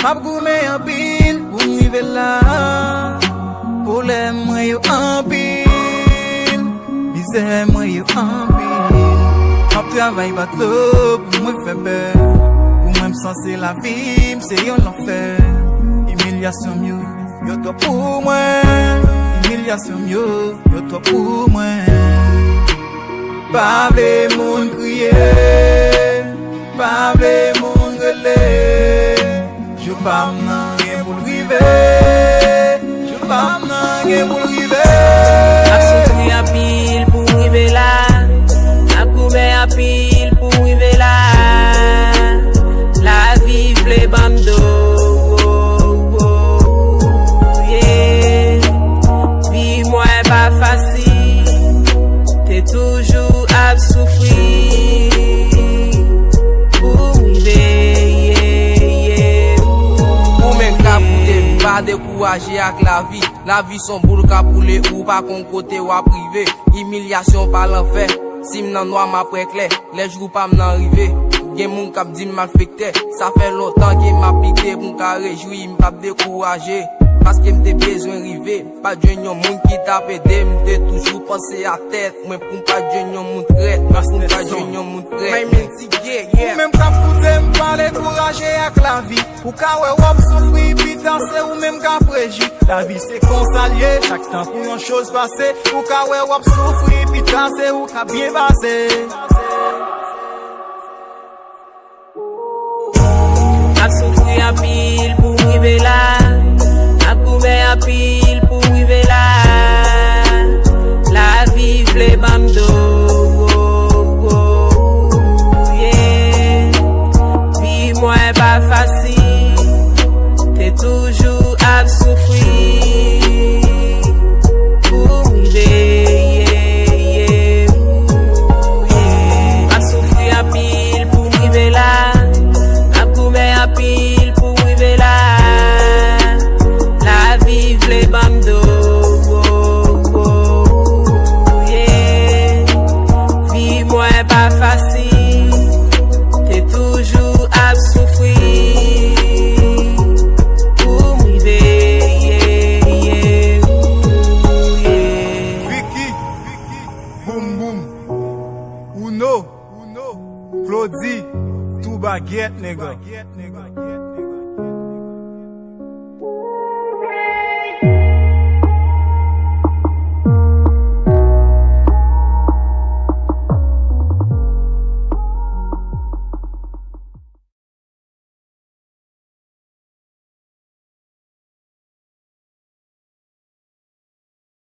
M'a goumé en pile pour m'river là. Problème moi yo en pile, misère moi yo en pile. M'a travail bateau pour moi faire peur. Pour moi m'senser la vie, c'est yon l'enfer. Humiliation mieux, yo toi pour moi. Humiliation mieux, yo toi pour moi. Pas vle moun crier, pas vle moun gueuler. Je pas m'nan rien pour river, je pas m'nan rien pour river. M'a souffri en pile pour river là, m'a coupé en pile pour river là. La vie vle bando, yeah. Vie moi pas facile, t'es toujours à souffrir pour river, yeah. Ou men ka poute, pas décourager avec la vie son boulot ka poule ou pas kon côté ou à privé. Humiliation par l'enfer, si m'nan noir m'a clair, les jours pas m'nan rivé. Gen moun kap di m'affecté, ça fait longtemps que m'a piqué pour m'ka réjoui, m'pa décourager. Parce que m'te besoin river, pas de yon moun qui t'a aidé, m'te toujours pensé à tête, moi pour pas de yon moun traite, parce que pas de yon moun traite. Ou même quand écouter m'parler décourager avec la vie. Ou ka ouais wap souffrir puis danser ou même ka préji. La vie c'est consalier, chaque temps pour une chose passer. Ou ka ouais wap souffrir puis danser ou ka bien passer. M'a souffri en pile pour river là, m'a coupé en pile pour river là. La vie vle bando, yeah. Vie moi pas facile, t'es toujours à souffrir pour river, yeah, yeah. M'a souffri en pile pour river là, à pile pour river là. La vie vle bando, yeah. Vie moi pas facile, t'es toujours à souffrir pour river, yeah, yeah, yeah. Vicky, boum boum, Uno, Claudie, tout baguette, nigga.